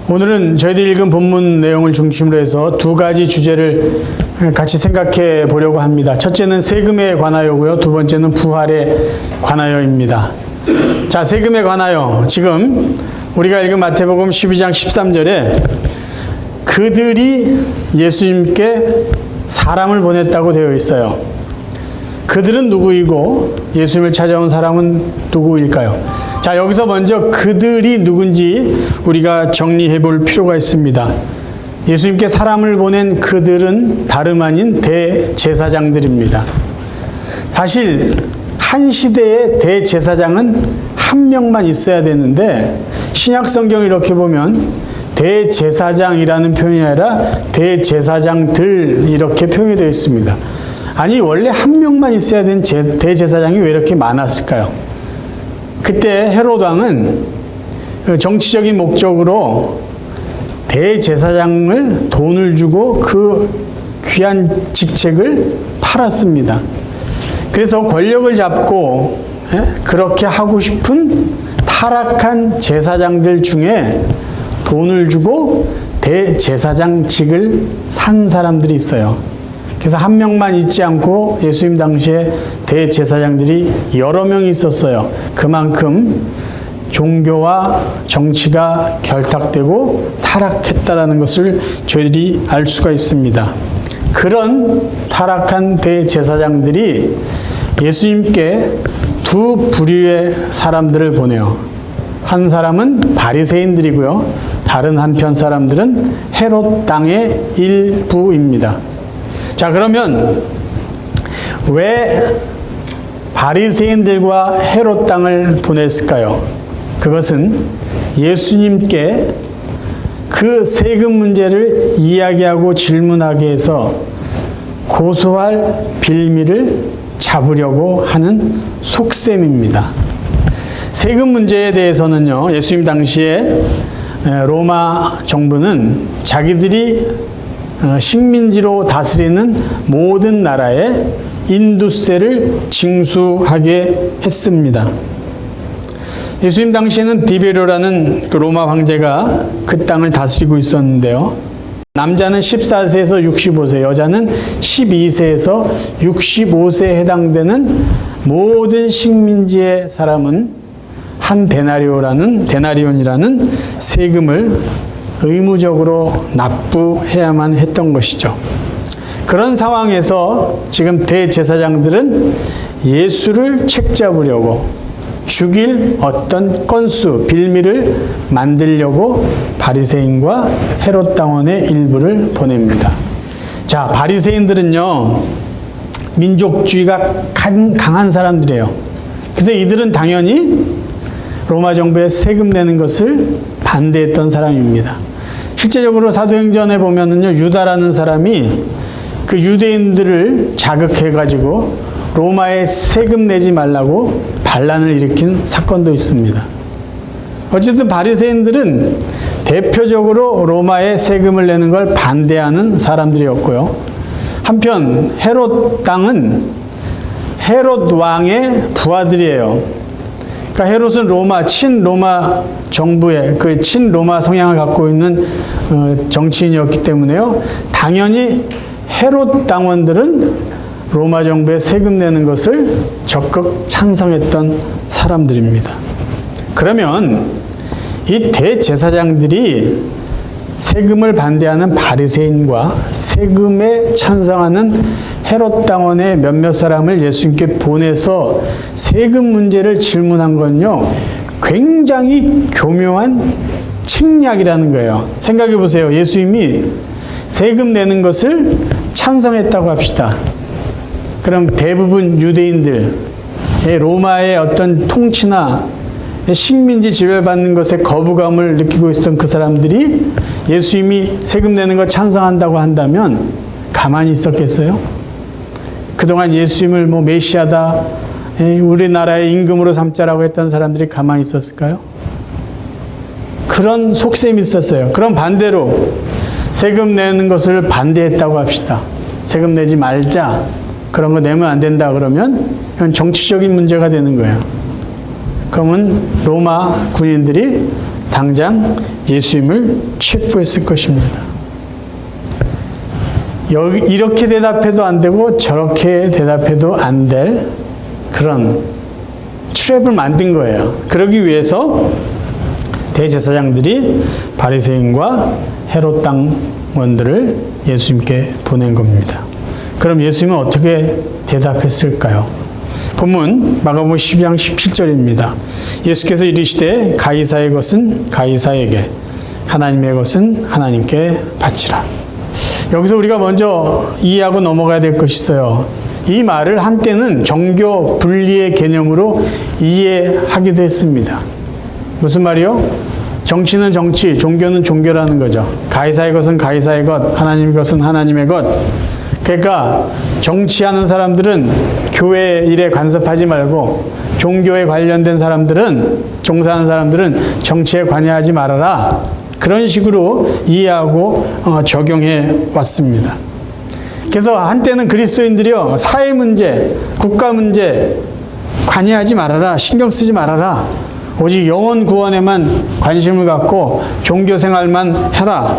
오늘은 저희들이 읽은 본문 내용을 중심으로 해서 두 가지 주제를 같이 생각해 보려고 합니다. 첫째는 세금에 관하여고요. 두 번째는 부활에 관하여입니다. 자, 세금에 관하여. 지금 우리가 읽은 마태복음 12장 13절에 그들이 예수님께 사람을 보냈다고 되어 있어요. 그들은 누구이고 예수님을 찾아온 사람은 누구일까요? 자, 여기서 먼저 그들이 누군지 우리가 정리해 볼 필요가 있습니다. 예수님께 사람을 보낸 그들은 다름 아닌 대제사장들입니다. 사실 한 시대의 대제사장은 한 명만 있어야 되는데 신약 성경을 이렇게 보면 대제사장이라는 표현이 아니라 대제사장들 이렇게 표현이 되어 있습니다. 아니, 원래 한 명만 있어야 되는 대제사장이 왜 이렇게 많았을까요? 그때 헤롯 왕은 정치적인 목적으로 대제사장을 돈을 주고 그 귀한 직책을 팔았습니다. 그래서 권력을 잡고 그렇게 하고 싶은 타락한 제사장들 중에 돈을 주고 대제사장직을 산 사람들이 있어요. 그래서 한 명만 있지 않고 예수님 당시에 대제사장들이 여러 명이 있었어요. 그만큼 종교와 정치가 결탁되고 타락했다라는 것을 저희들이 알 수가 있습니다. 그런 타락한 대제사장들이 예수님께 두 부류의 사람들을 보내요. 한 사람은 바리새인들이고요. 다른 한편 사람들은 헤롯 땅의 일부입니다. 자, 그러면 왜 바리새인들과 헤롯 땅을 보냈을까요? 그것은 예수님께 그 세금 문제를 이야기하고 질문하게 해서 고소할 빌미를 잡으려고 하는 속셈입니다. 세금 문제에 대해서는요, 예수님 당시에 로마 정부는 자기들이 식민지로 다스리는 모든 나라에 인두세를 징수하게 했습니다. 예수님 당시에는 디베료라는 로마 황제가 그 땅을 다스리고 있었는데요. 남자는 14세에서 65세, 여자는 12세에서 65세에 해당되는 모든 식민지의 사람은 한 데나리온이라는 세금을 의무적으로 납부해야만 했던 것이죠. 그런 상황에서 지금 대제사장들은 예수를 책잡으려고 죽일 어떤 건수, 빌미를 만들려고 바리새인과 헤롯 당원의 일부를 보냅니다. 자, 바리새인들은요, 민족주의가 강한 사람들이에요. 그래서 이들은 당연히 로마 정부에 세금 내는 것을 반대했던 사람입니다. 실제적으로 사도행전에 보면은요, 유다라는 사람이 그 유대인들을 자극해가지고 로마에 세금 내지 말라고 반란을 일으킨 사건도 있습니다. 어쨌든 바리새인들은 대표적으로 로마에 세금을 내는 걸 반대하는 사람들이었고요. 한편 헤롯 땅은 헤롯 왕의 부하들이에요. 그러니까 헤롯은 친로마 정부의 그 친로마 성향을 갖고 있는 정치인이었기 때문에요. 당연히 헤롯 당원들은 로마 정부에 세금 내는 것을 적극 찬성했던 사람들입니다. 그러면 이 대제사장들이 세금을 반대하는 바리새인과 세금에 찬성하는 헤롯 당원의 몇몇 사람을 예수님께 보내서 세금 문제를 질문한 건요, 굉장히 교묘한 책략이라는 거예요. 생각해 보세요. 예수님이 세금 내는 것을 찬성했다고 합시다. 그럼 대부분 유대인들, 로마의 어떤 통치나 식민지 지배받는 것에 거부감을 느끼고 있었던 그 사람들이 예수님이 세금 내는 거 찬성한다고 한다면 가만히 있었겠어요? 그동안 예수님을 메시아다, 우리나라의 임금으로 삼자라고 했던 사람들이 가만히 있었을까요? 그런 속셈이 있었어요. 그럼 반대로 세금 내는 것을 반대했다고 합시다. 세금 내지 말자. 그런 거 내면 안 된다 그러면 이건 정치적인 문제가 되는 거예요. 그러면 로마 군인들이 당장 예수님을 체포했을 것입니다. 이렇게 대답해도 안 되고 저렇게 대답해도 안 될 그런 트랩을 만든 거예요. 그러기 위해서 대제사장들이 바리새인과 헤롯 당원들을 예수님께 보낸 겁니다. 그럼 예수님은 어떻게 대답했을까요? 본문 마가복음 12장 17절입니다. 예수께서 이르시되 가이사의 것은 가이사에게, 하나님의 것은 하나님께 바치라. 여기서 우리가 먼저 이해하고 넘어가야 될 것이 있어요. 이 말을 한때는 정교 분리의 개념으로 이해하기도 했습니다. 무슨 말이요? 정치는 정치, 종교는 종교라는 거죠. 가이사의 것은 가이사의 것, 하나님의 것은 하나님의 것. 그러니까 정치하는 사람들은 교회 일에 간섭하지 말고 종교에 관련된 사람들은, 종사하는 사람들은 정치에 관여하지 말아라. 그런 식으로 이해하고 적용해 왔습니다. 그래서 한때는 그리스도인들이요, 사회 문제, 국가 문제 관여하지 말아라, 신경 쓰지 말아라. 오직 영혼 구원에만 관심을 갖고 종교 생활만 해라.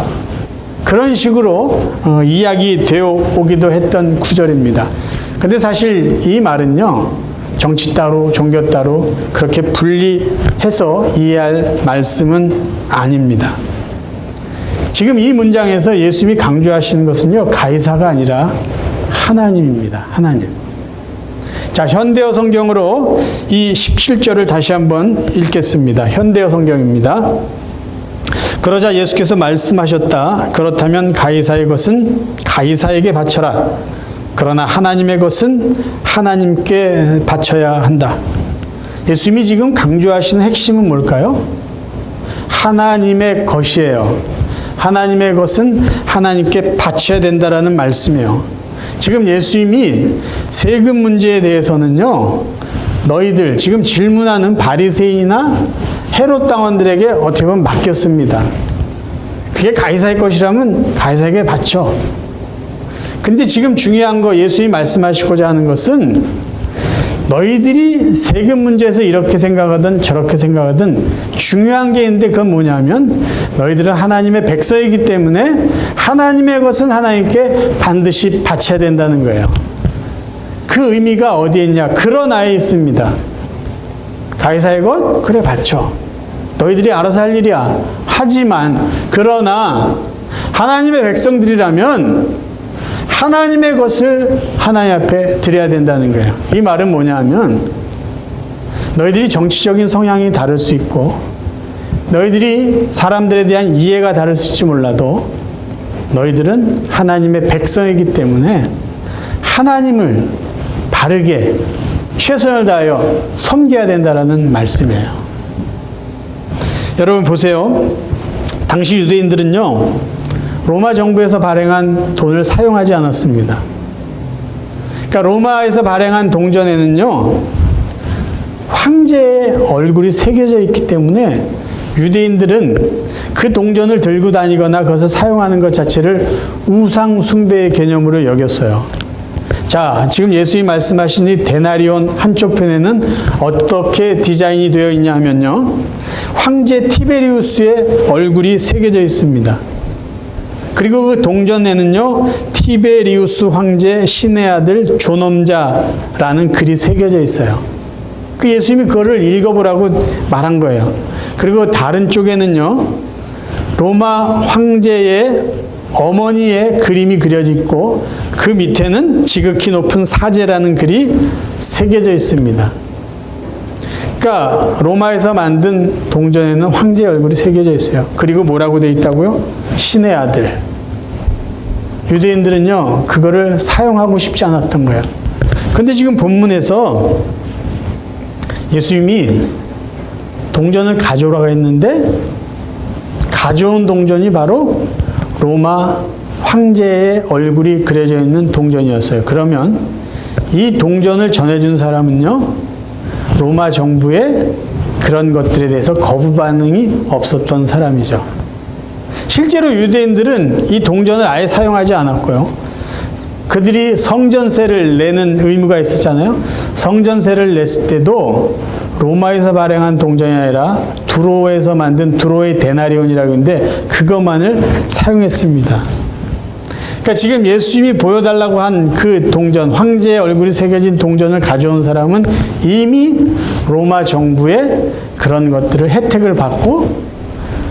그런 식으로 이야기 되어 오기도 했던 구절입니다. 근데 사실 이 말은요, 정치 따로 종교 따로 그렇게 분리해서 이해할 말씀은 아닙니다. 지금 이 문장에서 예수님이 강조하시는 것은요, 가이사가 아니라 하나님입니다. 하나님. 자, 현대어 성경으로 이 17절을 다시 한번 읽겠습니다. 현대어 성경입니다. 그러자 예수께서 말씀하셨다. 그렇다면 가이사의 것은 가이사에게 바쳐라. 그러나 하나님의 것은 하나님께 바쳐야 한다. 예수님이 지금 강조하시는 핵심은 뭘까요? 하나님의 것이에요. 하나님의 것은 하나님께 바쳐야 된다라는 말씀이에요. 지금 예수님이 세금 문제에 대해서는요, 너희들 지금 질문하는 바리새인이나 헤롯 당원들에게 어떻게 보면 맡겼습니다. 그게 가이사의 것이라면 가이사에게 바쳐. 근데 지금 중요한 거, 예수님이 말씀하시고자 하는 것은 너희들이 세금 문제에서 이렇게 생각하든 저렇게 생각하든 중요한 게 있는데 그건 뭐냐면 너희들은 하나님의 백성이기 때문에 하나님의 것은 하나님께 반드시 바쳐야 된다는 거예요. 그 의미가 어디에 있냐? 그러나에 있습니다. 가이사의 것? 그래, 바쳐. 너희들이 알아서 할 일이야. 하지만 그러나 하나님의 백성들이라면 하나님의 것을 하나님 앞에 드려야 된다는 거예요. 이 말은 뭐냐 하면 너희들이 정치적인 성향이 다를 수 있고 너희들이 사람들에 대한 이해가 다를 수 있을지 몰라도 너희들은 하나님의 백성이기 때문에 하나님을 바르게 최선을 다하여 섬겨야 된다는 말씀이에요. 여러분 보세요. 당시 유대인들은요, 로마 정부에서 발행한 돈을 사용하지 않았습니다. 그러니까 로마에서 발행한 동전에는요, 황제의 얼굴이 새겨져 있기 때문에 유대인들은 그 동전을 들고 다니거나 그것을 사용하는 것 자체를 우상 숭배의 개념으로 여겼어요. 자, 지금 예수님이 말씀하신 이 데나리온 한쪽 편에는 어떻게 디자인이 되어 있냐 하면요, 황제 티베리우스의 얼굴이 새겨져 있습니다. 그리고 그 동전에는요, 티베리우스 황제 신의 아들 존엄자라는 글이 새겨져 있어요. 그 예수님이 그거를 읽어보라고 말한 거예요. 그리고 다른 쪽에는요, 로마 황제의 어머니의 그림이 그려져 있고 그 밑에는 지극히 높은 사제라는 글이 새겨져 있습니다. 그러니까 로마에서 만든 동전에는 황제의 얼굴이 새겨져 있어요. 그리고 뭐라고 되어 있다고요? 신의 아들. 유대인들은요, 그거를 사용하고 싶지 않았던 거예요. 근데 지금 본문에서 예수님이 동전을 가져오라고 했는데 가져온 동전이 바로 로마 황제의 얼굴이 그려져 있는 동전이었어요. 그러면 이 동전을 전해준 사람은요, 로마 정부의 그런 것들에 대해서 거부 반응이 없었던 사람이죠. 실제로 유대인들은 이 동전을 아예 사용하지 않았고요. 그들이 성전세를 내는 의무가 있었잖아요. 성전세를 냈을 때도 로마에서 발행한 동전이 아니라 두로에서 만든 두로의 데나리온이라고 하는데 그것만을 사용했습니다. 그러니까 지금 예수님이 보여달라고 한 그 동전, 황제의 얼굴이 새겨진 동전을 가져온 사람은 이미 로마 정부의 그런 것들을 혜택을 받고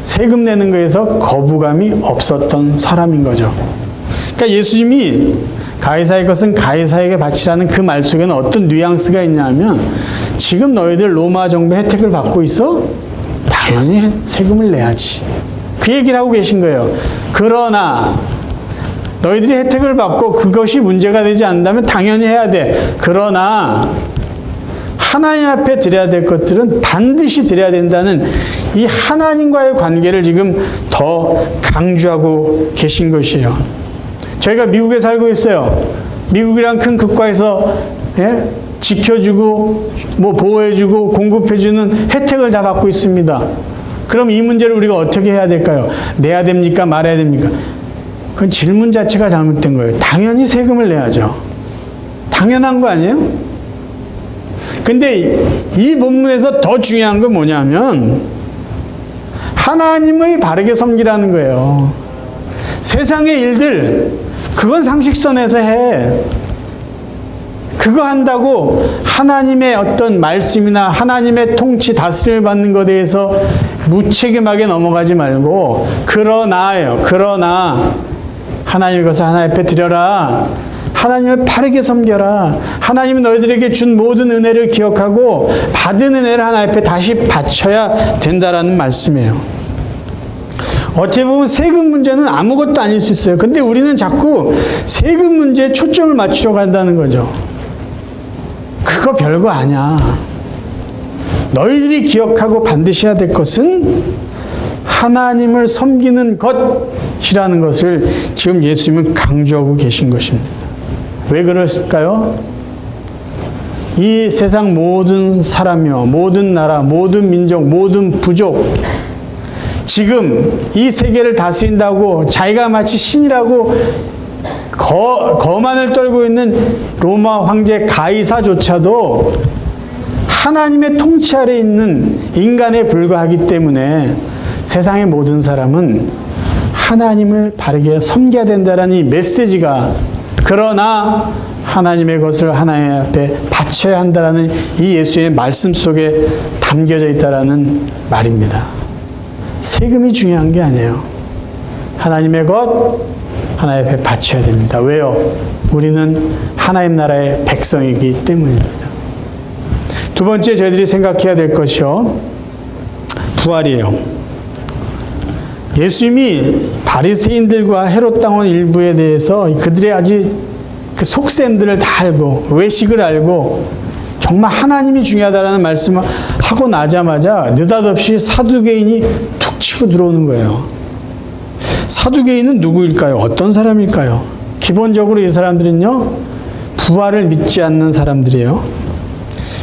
세금 내는 거에서 거부감이 없었던 사람인 거죠. 그러니까 예수님이 가이사의 것은 가이사에게 바치라는 그 말 속에는 어떤 뉘앙스가 있냐면 지금 너희들 로마 정부의 혜택을 받고 있어? 당연히 세금을 내야지. 그 얘기를 하고 계신 거예요. 그러나 너희들이 혜택을 받고 그것이 문제가 되지 않는다면 당연히 해야 돼. 그러나 하나님 앞에 드려야 될 것들은 반드시 드려야 된다는 이 하나님과의 관계를 지금 더 강조하고 계신 것이에요. 저희가 미국에 살고 있어요. 미국이란 큰 국가에서 지켜주고 보호해주고 공급해주는 혜택을 다 받고 있습니다. 그럼 이 문제를 우리가 어떻게 해야 될까요? 내야 됩니까? 말아야 됩니까? 그건 질문 자체가 잘못된 거예요. 당연히 세금을 내야죠. 당연한 거 아니에요? 근데 이 본문에서 더 중요한 건 뭐냐면 하나님을 바르게 섬기라는 거예요. 세상의 일들 그건 상식선에서 해. 그거 한다고 하나님의 어떤 말씀이나 하나님의 통치 다스림을 받는 것에 대해서 무책임하게 넘어가지 말고 그러나 하나님의 것을 하나님 앞에 드려라. 하나님을 바르게 섬겨라. 하나님이 너희들에게 준 모든 은혜를 기억하고 받은 은혜를 하나님 앞에 다시 바쳐야 된다라는 말씀이에요. 어떻게 보면 세금 문제는 아무것도 아닐 수 있어요. 근데 우리는 자꾸 세금 문제에 초점을 맞추려고 한다는 거죠. 그거 별거 아니야. 너희들이 기억하고 반드시 해야 될 것은 하나님을 섬기는 것이라는 것을 지금 예수님은 강조하고 계신 것입니다. 왜 그랬을까요? 이 세상 모든 사람이요, 모든 나라, 모든 민족, 모든 부족, 지금 이 세계를 다스린다고 자기가 마치 신이라고 거만을 떨고 있는 로마 황제 가이사조차도 하나님의 통치 아래 있는 인간에 불과하기 때문에 세상의 모든 사람은 하나님을 바르게 섬겨야 된다는 이 메시지가, 그러나 하나님의 것을 하나님 앞에 바쳐야 한다는 이 예수의 말씀 속에 담겨져 있다라는 말입니다. 세금이 중요한 게 아니에요. 하나님의 것 하나님 앞에 바쳐야 됩니다. 왜요? 우리는 하나님 나라의 백성이기 때문입니다. 두 번째 저희들이 생각해야 될 것이요, 부활이에요. 예수님이 바리새인들과 헤롯 당원 일부에 대해서 그들의 아주 그 속셈들을 다 알고 외식을 알고 정말 하나님이 중요하다라는 말씀을 하고 나자마자 느닷없이 사두개인이 툭 치고 들어오는 거예요. 사두개인은 누구일까요? 어떤 사람일까요? 기본적으로 이 사람들은요, 부활을 믿지 않는 사람들이에요.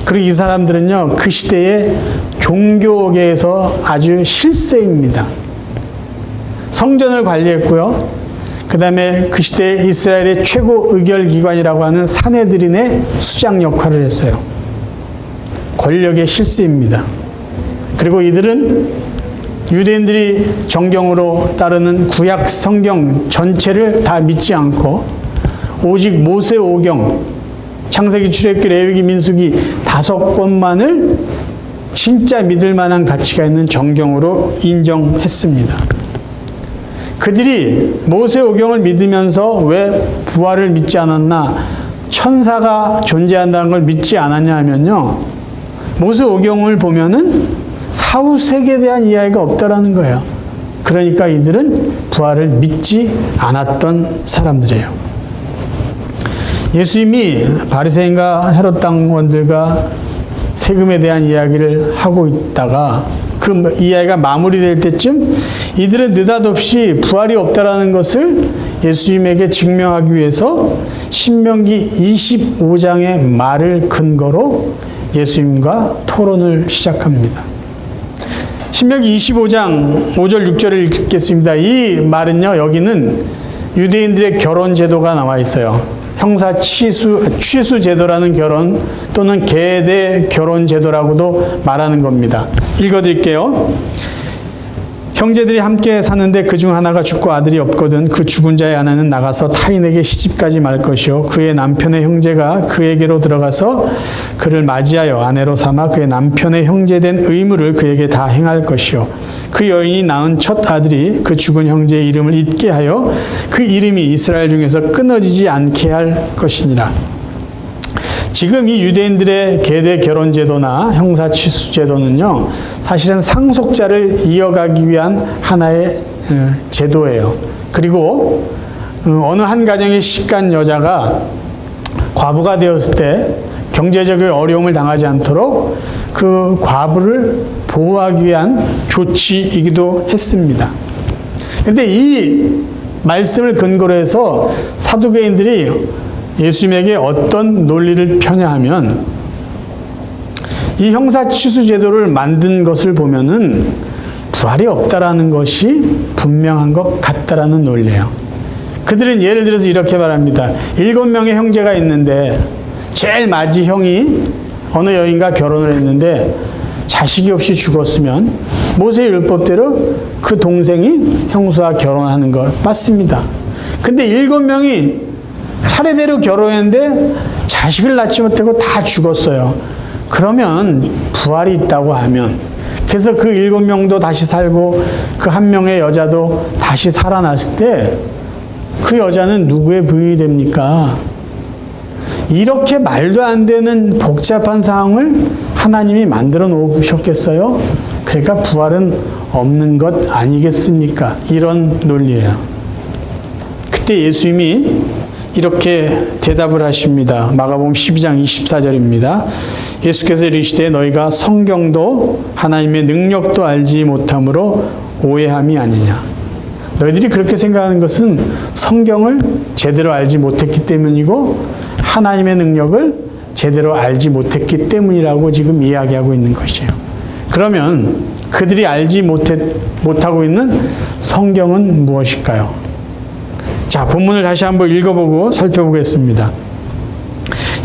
그리고 이 사람들은요, 그 시대의 종교계에서 아주 실세입니다. 성전을 관리했고요. 그 다음에 그 시대 이스라엘의 최고 의결기관이라고 하는 산헤드린의 수장 역할을 했어요. 권력의 실세입니다. 그리고 이들은 유대인들이 정경으로 따르는 구약 성경 전체를 다 믿지 않고 오직 모세 오경, 창세기, 출애굽기, 레위기, 민수기 5권만을 진짜 믿을 만한 가치가 있는 정경으로 인정했습니다. 그들이 모세 오경을 믿으면서 왜 부활을 믿지 않았나, 천사가 존재한다는 걸 믿지 않았냐 하면요, 모세 오경을 보면은 사후 세계에 대한 이야기가 없다라는 거예요. 그러니까 이들은 부활을 믿지 않았던 사람들이에요. 예수님이 바리새인과 헤롯 당원들과 세금에 대한 이야기를 하고 있다가 그 이야기가 마무리될 때쯤 이들은 느닷없이 부활이 없다라는 것을 예수님에게 증명하기 위해서 신명기 25장의 말을 근거로 예수님과 토론을 시작합니다. 신명기 25장 5절 6절을 읽겠습니다. 이 말은요, 여기는 유대인들의 결혼 제도가 나와 있어요. 형사 취수 제도라는 결혼 또는 계대 결혼 제도라고도 말하는 겁니다. 읽어드릴게요. 형제들이 함께 사는데 그중 하나가 죽고 아들이 없거든 그 죽은 자의 아내는 나가서 타인에게 시집가지 말 것이요 그의 남편의 형제가 그에게로 들어가서 그를 맞이하여 아내로 삼아 그의 남편의 형제된 의무를 그에게 다 행할 것이요 그 여인이 낳은 첫 아들이 그 죽은 형제의 이름을 잊게 하여 그 이름이 이스라엘 중에서 끊어지지 않게 할 것이니라. 지금 이 유대인들의 계대 결혼 제도나 형사 취수 제도는요, 사실은 상속자를 이어가기 위한 하나의 제도예요. 그리고 어느 한 가정의 시집간 여자가 과부가 되었을 때 경제적인 어려움을 당하지 않도록 그 과부를 보호하기 위한 조치이기도 했습니다. 그런데 이 말씀을 근거로 해서 사두개인들이 예수님에게 어떤 논리를 펴냐하면 이 형사 취수 제도를 만든 것을 보면은 부활이 없다라는 것이 분명한 것 같다라는 논리예요. 그들은 예를 들어서 이렇게 말합니다. 7명의 형제가 있는데 제일 맞이 형이 어느 여인과 결혼을 했는데 자식이 없이 죽었으면 모세의 율법대로 그 동생이 형수와 결혼하는 것 맞습니다. 근데 7명이 차례대로 결혼했는데 자식을 낳지 못하고 다 죽었어요. 그러면 부활이 있다고 하면 그래서 그 7명도 다시 살고 그 한 명의 여자도 다시 살아났을 때 그 여자는 누구의 부인이 됩니까? 이렇게 말도 안 되는 복잡한 상황을 하나님이 만들어 놓으셨겠어요? 그러니까 부활은 없는 것 아니겠습니까? 이런 논리예요. 그때 예수님이 이렇게 대답을 하십니다. 마가복음 12장 24절입니다. 예수께서 이르시되 너희가 성경도 하나님의 능력도 알지 못함으로 오해함이 아니냐. 너희들이 그렇게 생각하는 것은 성경을 제대로 알지 못했기 때문이고 하나님의 능력을 제대로 알지 못했기 때문이라고 지금 이야기하고 있는 것이에요. 그러면 그들이 알지 못하고 있는 성경은 무엇일까요? 자, 본문을 다시 한번 읽어보고 살펴보겠습니다.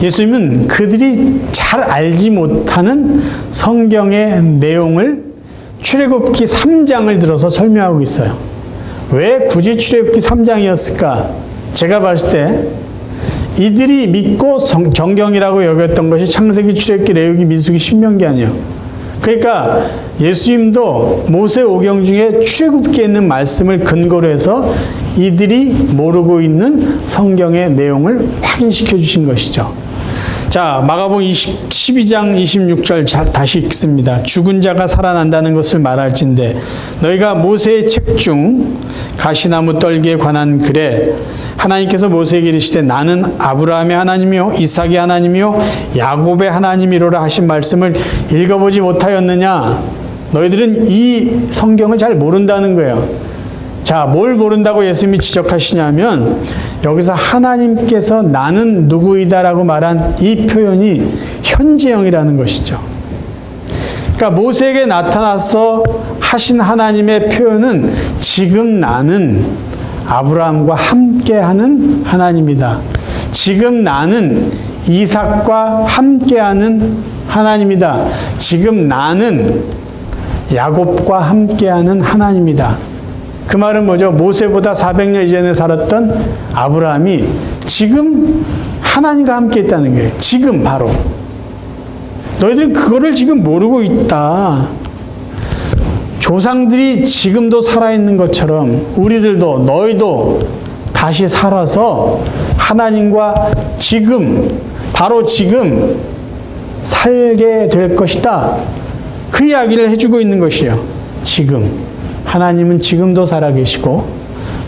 예수님은 그들이 잘 알지 못하는 성경의 내용을 출애굽기 3장을 들어서 설명하고 있어요. 왜 굳이 출애굽기 3장이었을까? 제가 봤을 때 이들이 믿고 정경이라고 여겼던 것이 창세기, 출애굽기, 레위기, 민수기, 신명기 아니에요. 그러니까 예수님도 모세 오경 중에 출애굽기에 있는 말씀을 근거로 해서 이들이 모르고 있는 성경의 내용을 확인시켜 주신 것이죠. 자, 마가복음 12장 26절 다시 읽습니다. 죽은 자가 살아난다는 것을 말할진대 너희가 모세의 책 중 가시나무 떨기에 관한 글에 하나님께서 모세에게 이르시되 나는 아브라함의 하나님이요 이삭의 하나님이요 야곱의 하나님이로라 하신 말씀을 읽어보지 못하였느냐. 너희들은 이 성경을 잘 모른다는 거예요. 자, 뭘 모른다고 예수님이 지적하시냐면 여기서 하나님께서 나는 누구이다라고 말한 이 표현이 현재형이라는 것이죠. 그러니까 모세에게 나타나서 하신 하나님의 표현은 지금 나는 아브라함과 함께하는 하나님이다. 지금 나는 이삭과 함께하는 하나님이다. 지금 나는 야곱과 함께하는 하나님이다. 그 말은 뭐죠? 모세보다 400년 이전에 살았던 아브라함이 지금 하나님과 함께 있다는 거예요. 지금 바로. 너희들은 그거를 지금 모르고 있다. 조상들이 지금도 살아있는 것처럼 우리들도 너희도 다시 살아서 하나님과 지금, 바로 지금 살게 될 것이다. 그 이야기를 해주고 있는 것이에요. 지금. 하나님은 지금도 살아계시고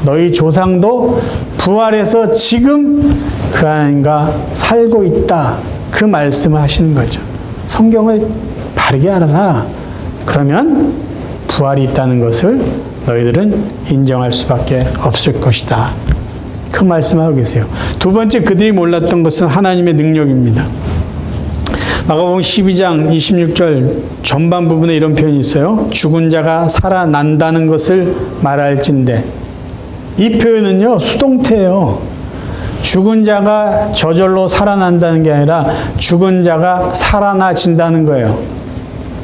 너희 조상도 부활해서 지금 그 하나님과 살고 있다. 그 말씀을 하시는 거죠. 성경을 바르게 알아라. 그러면 부활이 있다는 것을 너희들은 인정할 수밖에 없을 것이다. 그 말씀하고 계세요. 두 번째, 그들이 몰랐던 것은 하나님의 능력입니다. 마가복음 12장 26절 전반 부분에 이런 표현이 있어요. 죽은 자가 살아난다는 것을 말할진대. 이 표현은요, 수동태예요. 죽은 자가 저절로 살아난다는 게 아니라 죽은 자가 살아나진다는 거예요.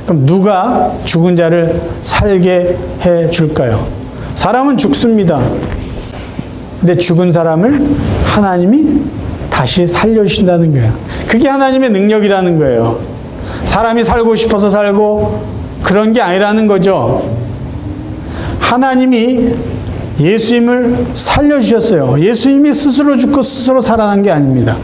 그럼 누가 죽은 자를 살게 해 줄까요? 사람은 죽습니다. 근데 죽은 사람을 하나님이 다시 살려주신다는 거예요. 그게 하나님의 능력이라는 거예요. 사람이 살고 싶어서 살고 그런 게 아니라는 거죠. 하나님이 예수님을 살려주셨어요. 예수님이 스스로 죽고 스스로 살아난 게 아닙니다.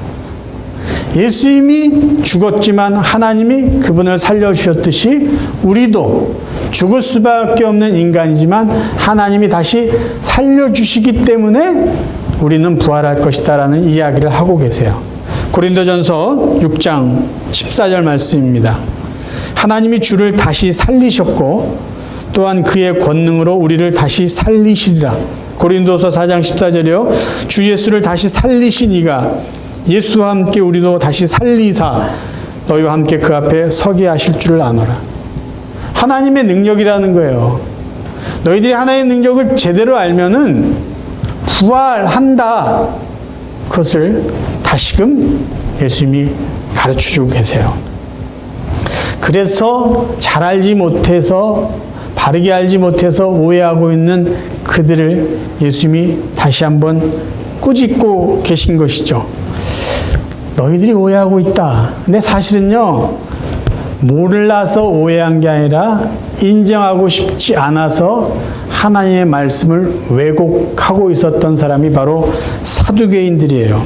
예수님이 죽었지만 하나님이 그분을 살려주셨듯이 우리도 죽을 수밖에 없는 인간이지만 하나님이 다시 살려주시기 때문에 우리는 부활할 것이다라는 이야기를 하고 계세요. 고린도전서 6장 14절 말씀입니다. 하나님이 주를 다시 살리셨고 또한 그의 권능으로 우리를 다시 살리시리라. 고린도서 4장 14절이요. 주 예수를 다시 살리신 이가 예수와 함께 우리도 다시 살리사 너희와 함께 그 앞에 서게 하실 줄을 아노라. 하나님의 능력이라는 거예요. 너희들이 하나님의 능력을 제대로 알면은 부활한다. 그것을 다시금 예수님이 가르쳐주고 계세요. 그래서 잘 알지 못해서 바르게 알지 못해서 오해하고 있는 그들을 예수님이 다시 한번 꾸짖고 계신 것이죠. 너희들이 오해하고 있다. 근데 사실은요, 몰라서 오해한 게 아니라 인정하고 싶지 않아서 하나님의 말씀을 왜곡하고 있었던 사람이 바로 사두개인들이에요.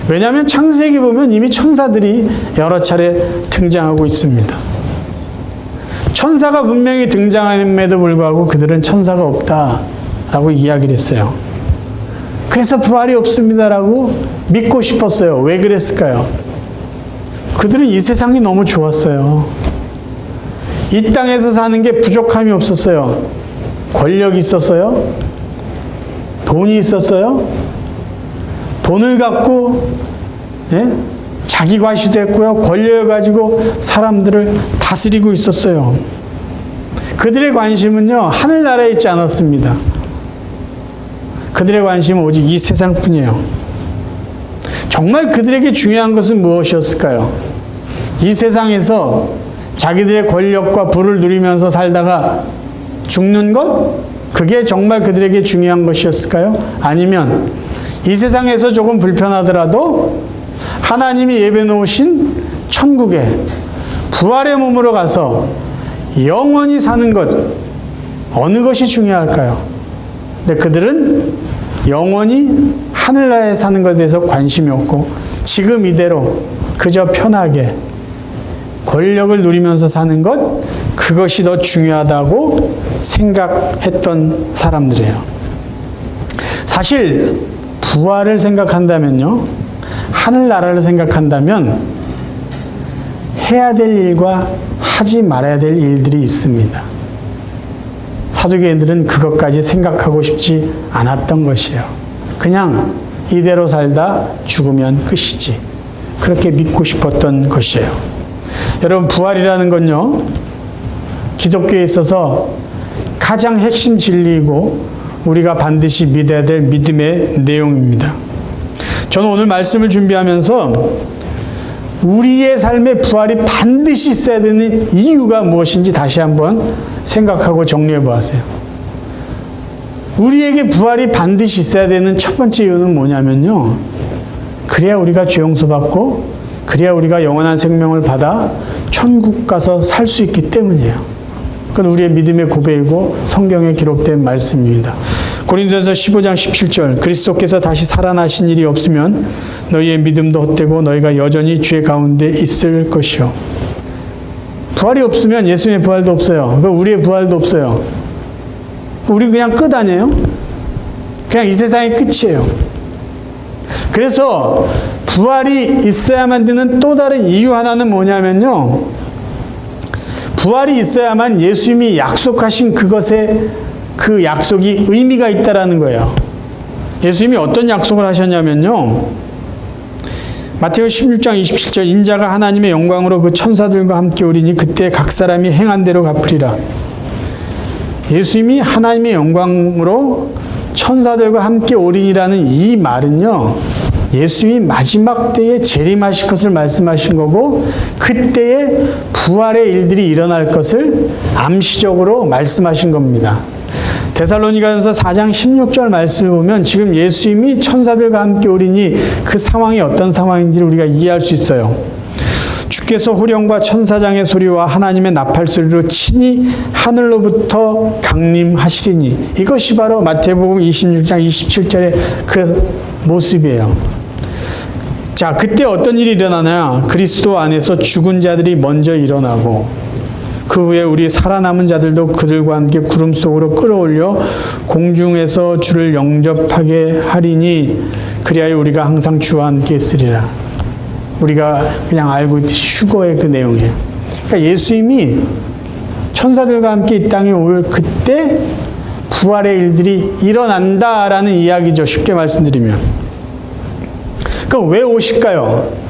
왜냐하면 창세기 보면 이미 천사들이 여러 차례 등장하고 있습니다. 천사가 분명히 등장함에도 불구하고 그들은 천사가 없다라고 이야기를 했어요. 그래서 부활이 없습니다라고 믿고 싶었어요. 왜 그랬을까요? 그들은 이 세상이 너무 좋았어요. 이 땅에서 사는 게 부족함이 없었어요. 권력이 있었어요. 돈이 있었어요. 돈을 갖고 자기 과시도 했고요. 권력을 가지고 사람들을 다스리고 있었어요. 그들의 관심은요, 하늘나라에 있지 않았습니다. 그들의 관심은 오직 이 세상뿐이에요. 정말 그들에게 중요한 것은 무엇이었을까요? 이 세상에서 자기들의 권력과 부를 누리면서 살다가 죽는 것? 그게 정말 그들에게 중요한 것이었을까요? 아니면 이 세상에서 조금 불편하더라도 하나님이 예배 놓으신 천국에 부활의 몸으로 가서 영원히 사는 것, 어느 것이 중요할까요? 근데 그들은 영원히 하늘나라에 사는 것에 대해서 관심이 없고 지금 이대로 그저 편하게 권력을 누리면서 사는 것, 그것이 더 중요하다고 생각했던 사람들이에요. 사실 부활을 생각한다면요, 하늘나라를 생각한다면 해야 될 일과 하지 말아야 될 일들이 있습니다. 사두개인들은 그것까지 생각하고 싶지 않았던 것이에요. 그냥 이대로 살다 죽으면 끝이지. 그렇게 믿고 싶었던 것이에요. 여러분, 부활이라는 건요, 기독교에 있어서 가장 핵심 진리이고 우리가 반드시 믿어야 될 믿음의 내용입니다. 저는 오늘 말씀을 준비하면서 우리의 삶의 부활이 반드시 있어야 되는 이유가 무엇인지 다시 한번 생각하고 정리해 보았어요. 우리에게 부활이 반드시 있어야 되는 첫 번째 이유는 뭐냐면요, 그래야 우리가 죄 용서받고 그래야 우리가 영원한 생명을 받아 천국 가서 살 수 있기 때문이에요. 그건 우리의 믿음의 고백이고 성경에 기록된 말씀입니다. 고린도전서 15장 17절, 그리스도께서 다시 살아나신 일이 없으면 너희의 믿음도 헛되고 너희가 여전히 죄 가운데 있을 것이요. 부활이 없으면 예수님의 부활도 없어요. 우리의 부활도 없어요. 우리 그냥 끝 아니에요? 그냥 이 세상의 끝이에요. 그래서 부활이 있어야만 되는 또 다른 이유 하나는 뭐냐면요, 부활이 있어야만 예수님이 약속하신 그것에 그 약속이 의미가 있다라는 거예요. 예수님이 어떤 약속을 하셨냐면요, 마태오 16장 27절, 인자가 하나님의 영광으로 그 천사들과 함께 오리니 그때 각 사람이 행한 대로 갚으리라. 예수님이 하나님의 영광으로 천사들과 함께 오리니라는 이 말은요, 예수님이 마지막 때에 재림하실 것을 말씀하신 거고 그때에 부활의 일들이 일어날 것을 암시적으로 말씀하신 겁니다. 데살로니가전서 4장 16절 말씀을 보면 지금 예수님이 천사들과 함께 오리니 그 상황이 어떤 상황인지를 우리가 이해할 수 있어요. 주께서 호령과 천사장의 소리와 하나님의 나팔 소리로 친히 하늘로부터 강림하시리니 이것이 바로 마태복음 26장 27절의 그 모습이에요. 자, 그때 어떤 일이 일어나냐? 그리스도 안에서 죽은 자들이 먼저 일어나고 그 후에 우리 살아남은 자들도 그들과 함께 구름 속으로 끌어올려 공중에서 주를 영접하게 하리니 그리하여 우리가 항상 주와 함께 있으리라. 우리가 그냥 알고 있듯이 휴거의 그 내용이에요. 그러니까 예수님이 천사들과 함께 이 땅에 올 그때 부활의 일들이 일어난다라는 이야기죠. 쉽게 말씀드리면. 그럼 왜 오실까요?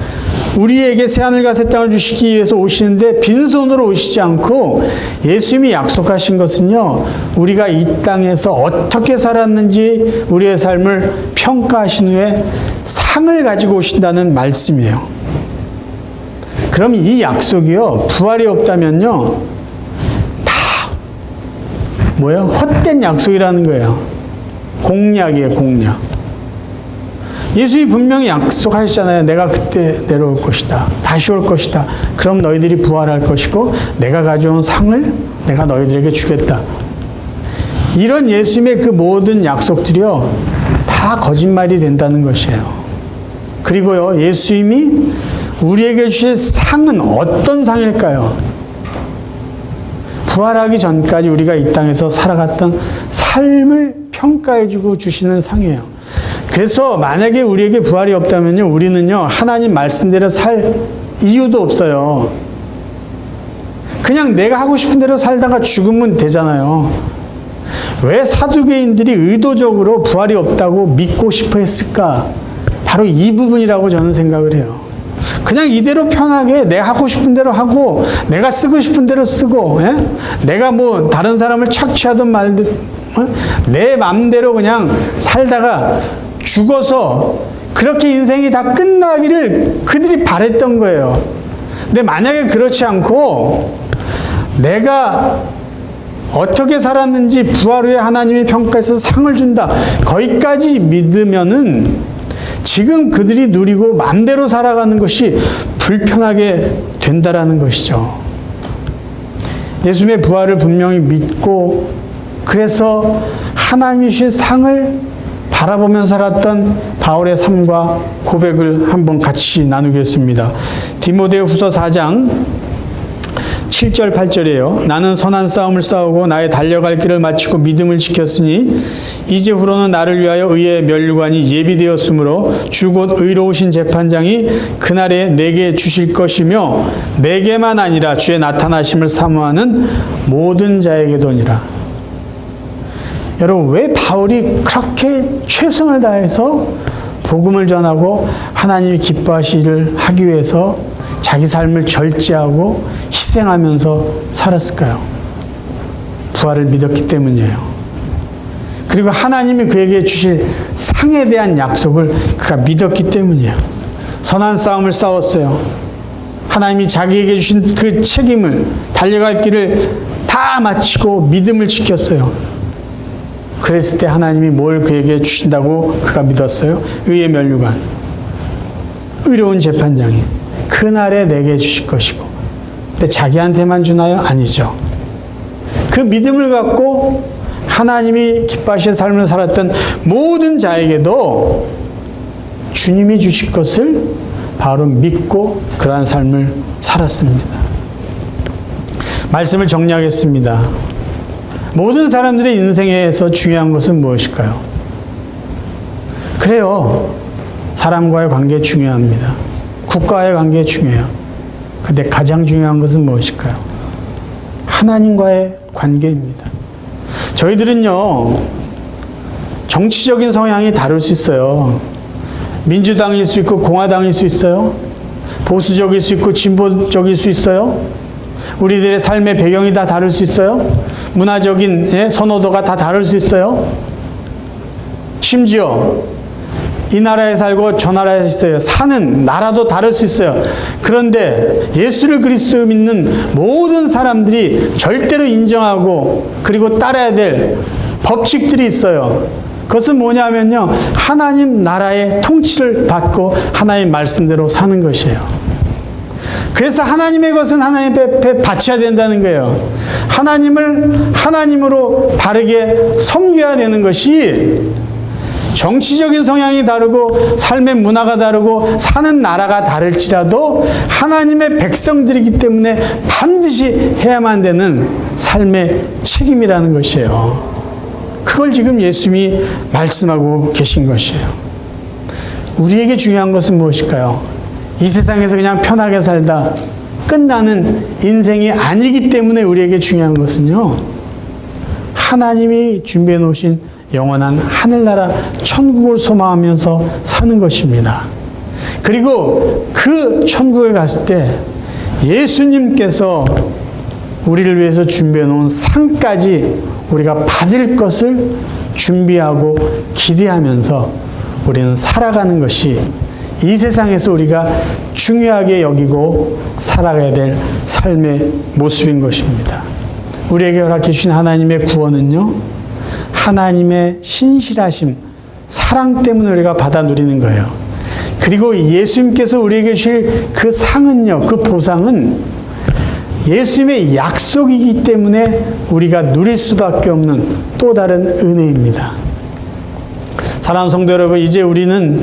우리에게 새하늘과 새 땅을 주시기 위해서 오시는데 빈손으로 오시지 않고 예수님이 약속하신 것은요. 우리가 이 땅에서 어떻게 살았는지 우리의 삶을 평가하신 후에 상을 가지고 오신다는 말씀이에요. 그럼 이 약속이요. 부활이 없다면요. 다 뭐예요? 헛된 약속이라는 거예요. 공약이에요. 공약. 예수님이 분명히 약속하셨잖아요. 내가 그때 내려올 것이다. 다시 올 것이다. 그럼 너희들이 부활할 것이고 내가 가져온 상을 내가 너희들에게 주겠다. 이런 예수님의 그 모든 약속들이요. 다 거짓말이 된다는 것이에요. 그리고요. 예수님이 우리에게 주실 상은 어떤 상일까요? 부활하기 전까지 우리가 이 땅에서 살아갔던 삶을 평가해주고 주시는 상이에요. 그래서 만약에 우리에게 부활이 없다면요, 우리는요, 하나님 말씀대로 살 이유도 없어요. 그냥 내가 하고 싶은 대로 살다가 죽으면 되잖아요. 왜 사두개인들이 의도적으로 부활이 없다고 믿고 싶어 했을까? 바로 이 부분이라고 저는 생각을 해요. 그냥 이대로 편하게 내가 하고 싶은 대로 하고, 내가 쓰고 싶은 대로 쓰고, 예? 내가 뭐 다른 사람을 착취하든 말든, 내 마음대로 그냥 살다가 죽어서 그렇게 인생이 다 끝나기를 그들이 바랬던 거예요. 근데 만약에 그렇지 않고 내가 어떻게 살았는지 부활 후에 하나님이 평가해서 상을 준다. 거기까지 믿으면은 지금 그들이 누리고 마음대로 살아가는 것이 불편하게 된다라는 것이죠. 예수님의 부활을 분명히 믿고 그래서 하나님이 주신 상을 바라보며 살았던 바울의 삶과 고백을 한번 같이 나누겠습니다. 디모데후서 4장 7절 8절이에요. 나는 선한 싸움을 싸우고 나의 달려갈 길을 마치고 믿음을 지켰으니 이제 후로는 나를 위하여 의의 면류관이 예비되었으므로 주 곧 의로우신 재판장이 그날에 내게 주실 것이며 내게만 아니라 주의 나타나심을 사모하는 모든 자에게도니라. 여러분, 왜 바울이 그렇게 최선을 다해서 복음을 전하고 하나님이 기뻐하실 일을 하기 위해서 자기 삶을 절제하고 희생하면서 살았을까요? 부활을 믿었기 때문이에요. 그리고 하나님이 그에게 주실 상에 대한 약속을 그가 믿었기 때문이에요. 선한 싸움을 싸웠어요. 하나님이 자기에게 주신 그 책임을, 달려갈 길을 다 마치고 믿음을 지켰어요. 그랬을 때 하나님이 뭘 그에게 주신다고 그가 믿었어요? 의의 면류관, 의로운 재판장이 그날에 내게 주실 것이고. 근데 자기한테만 주나요? 아니죠. 그 믿음을 갖고 하나님이 기뻐하실 삶을 살았던 모든 자에게도 주님이 주실 것을 바로 믿고 그러한 삶을 살았습니다. 말씀을 정리하겠습니다. 모든 사람들의 인생에서 중요한 것은 무엇일까요? 그래요. 사람과의 관계 중요합니다. 국가와의 관계 중요해요. 근데 가장 중요한 것은 무엇일까요? 하나님과의 관계입니다. 저희들은요, 정치적인 성향이 다를 수 있어요. 민주당일 수 있고 공화당일 수 있어요. 보수적일 수 있고 진보적일 수 있어요. 우리들의 삶의 배경이 다 다를 수 있어요. 문화적인 선호도가 다 다를 수 있어요. 심지어 이 나라에 살고 저 나라에 있어요. 사는 나라도 다를 수 있어요. 그런데 예수를 그리스도 믿는 모든 사람들이 절대로 인정하고 그리고 따라야 될 법칙들이 있어요. 그것은 뭐냐면요, 하나님 나라의 통치를 받고 하나님 말씀대로 사는 것이에요. 그래서 하나님의 것은 하나님 앞에 바쳐야 된다는 거예요. 하나님을 하나님으로 바르게 섬겨야 되는 것이, 정치적인 성향이 다르고 삶의 문화가 다르고 사는 나라가 다를지라도 하나님의 백성들이기 때문에 반드시 해야만 되는 삶의 책임이라는 것이에요. 그걸 지금 예수님이 말씀하고 계신 것이에요. 우리에게 중요한 것은 무엇일까요? 이 세상에서 그냥 편하게 살다 끝나는 인생이 아니기 때문에 우리에게 중요한 것은요, 하나님이 준비해 놓으신 영원한 하늘나라 천국을 소망하면서 사는 것입니다. 그리고 그 천국에 갔을 때 예수님께서 우리를 위해서 준비해 놓은 상까지 우리가 받을 것을 준비하고 기대하면서 우리는 살아가는 것이 이 세상에서 우리가 중요하게 여기고 살아가야 될 삶의 모습인 것입니다. 우리에게 허락해 주신 하나님의 구원은요, 하나님의 신실하심, 사랑 때문에 우리가 받아 누리는 거예요. 그리고 예수님께서 우리에게 주실 그 상은요, 그 보상은 예수님의 약속이기 때문에 우리가 누릴 수밖에 없는 또 다른 은혜입니다. 사랑하는 성도 여러분, 이제 우리는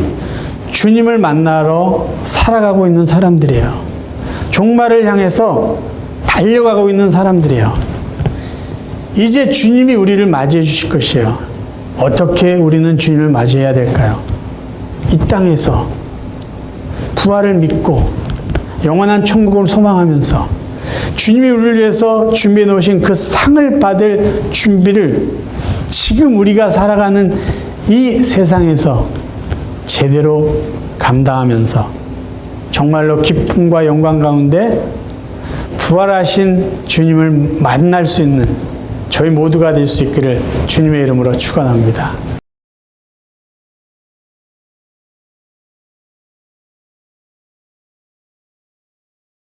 주님을 만나러 살아가고 있는 사람들이에요. 종말을 향해서 달려가고 있는 사람들이에요. 이제 주님이 우리를 맞이해 주실 것이에요. 어떻게 우리는 주님을 맞이해야 될까요? 이 땅에서 부활을 믿고 영원한 천국을 소망하면서 주님이 우리를 위해서 준비해 놓으신 그 상을 받을 준비를 지금 우리가 살아가는 이 세상에서 제대로 감당하면서 정말로 기쁨과 영광 가운데 부활하신 주님을 만날 수 있는 저희 모두가 될 수 있기를 주님의 이름으로 축원합니다.